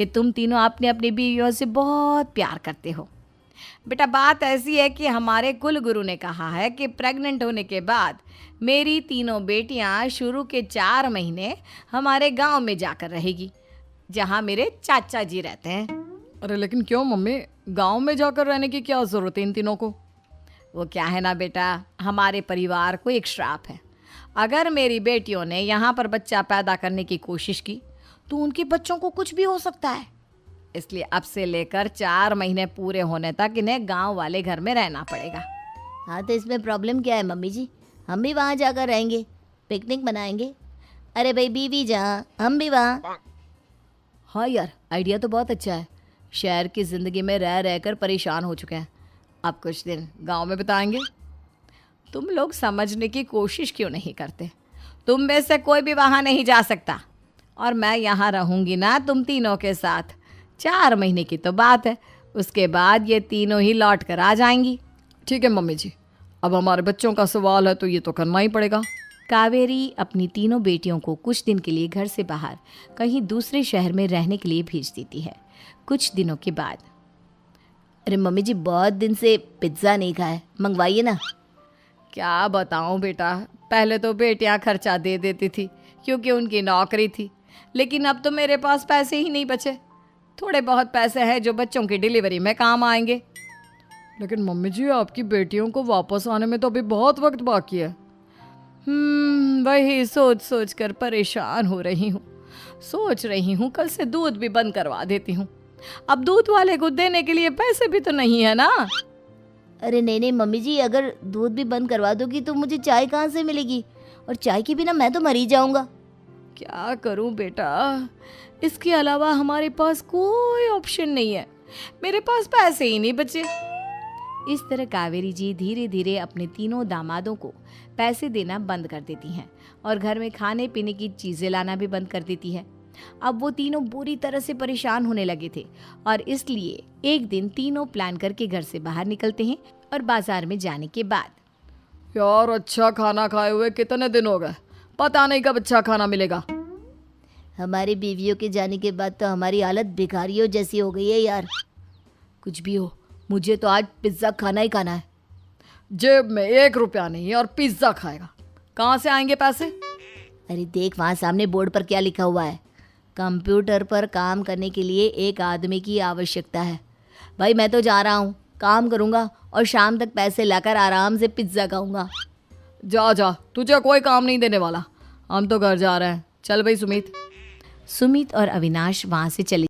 कि तुम तीनों अपनी अपनी बीवियों से बहुत प्यार करते हो। बेटा बात ऐसी है कि हमारे कुल गुरु ने कहा है कि प्रेग्नेंट होने के बाद मेरी तीनों बेटियां शुरू के 4 महीने हमारे गांव में जाकर रहेगी, जहां मेरे चाचा जी रहते हैं। अरे लेकिन क्यों मम्मी, गांव में जाकर रहने की क्या ज़रूरत है इन तीनों को? वो क्या है ना बेटा, हमारे परिवार को एक श्राप है। अगर मेरी बेटियों ने यहाँ पर बच्चा पैदा करने की कोशिश की तो उनके बच्चों को कुछ भी हो सकता है। इसलिए अब से लेकर 4 महीने पूरे होने तक इन्हें गांव वाले घर में रहना पड़ेगा। हाँ तो इसमें प्रॉब्लम क्या है मम्मी जी, हम भी वहाँ जाकर रहेंगे, पिकनिक मनाएंगे। अरे भाई बीवी जहाँ हम भी वहाँ। हाँ यार, आइडिया तो बहुत अच्छा है। शहर की ज़िंदगी में रह रहकर परेशान हो चुके हैं, अब कुछ दिन गांव में बिताएंगे। तुम लोग समझने की कोशिश क्यों नहीं करते? तुम में से कोई भी वहाँ नहीं जा सकता और मैं यहाँ रहूँगी ना तुम तीनों के साथ। 4 महीने की तो बात है, उसके बाद ये तीनों ही लौट कर आ जाएंगी। ठीक है मम्मी जी, अब हमारे बच्चों का सवाल है तो ये तो करना ही पड़ेगा। कावेरी अपनी तीनों बेटियों को कुछ दिन के लिए घर से बाहर कहीं दूसरे शहर में रहने के लिए भेज देती है। कुछ दिनों के बाद, अरे मम्मी जी बहुत दिन से पिज्ज़ा नहीं खाया, मंगवाइए ना। क्या बताऊं बेटा, पहले तो बेटियां खर्चा दे देती थी क्योंकि उनकी नौकरी थी, लेकिन अब तो मेरे पास पैसे ही नहीं बचे। थोड़े बहुत पैसे हैं जो बच्चों की डिलीवरी में काम आएंगे। लेकिन मम्मी जी, आपकी बेटियों को वापस आने में तो अभी बहुत वक्त बाकी है। वही सोच सोच कर परेशान हो रही हूँ। सोच रही हूँ कल से दूध भी बंद करवा देती हूँ। अब दूध वाले को देने के लिए पैसे भी तो नहीं है ना। अरे नहीं नहीं मम्मी जी, अगर दूध भी बंद करवा दोगी तो मुझे चाय कहाँ से मिलेगी, और चाय के बिना मैं तो मर ही जाऊंगा। क्या करूं बेटा, इसके अलावा हमारे पास कोई ऑप्शन नहीं है। मेरे पास पैसे ही नहीं बचे। इस तरह कावेरी जी धीरे धीरे अपने तीनों दामादों को पैसे देना बंद कर देती हैं और घर में खाने पीने की चीज़ें लाना भी बंद कर देती है। अब वो तीनों बुरी तरह से परेशान होने लगे थे और इसलिए एक दिन तीनों प्लान करके घर से बाहर निकलते हैं और बाजार में जाने के बाद, यार अच्छा खाना खाए हुए कितने दिन हो गए, पता नहीं कब अच्छा खाना मिलेगा। हमारी बीवियों के जाने के बाद तो हमारी हालत भिखारियों जैसी हो गई है यार। कुछ भी हो, मुझे तो आज पिज्ज़ा खाना ही खाना है। जेब में 1 रुपया नहीं और पिज्ज़ा खाएगा, कहाँ से आएंगे पैसे? अरे देख वहाँ सामने बोर्ड पर क्या लिखा हुआ है, कंप्यूटर पर काम करने के लिए एक आदमी की आवश्यकता है। भाई मैं तो जा रहा हूँ, काम करूँगा और शाम तक पैसे लाकर आराम से पिज्ज़ा खाऊंगा। जा जा, तुझे कोई काम नहीं देने वाला, हम तो घर जा रहे हैं। चल भाई सुमित। सुमित और अविनाश वहाँ से चले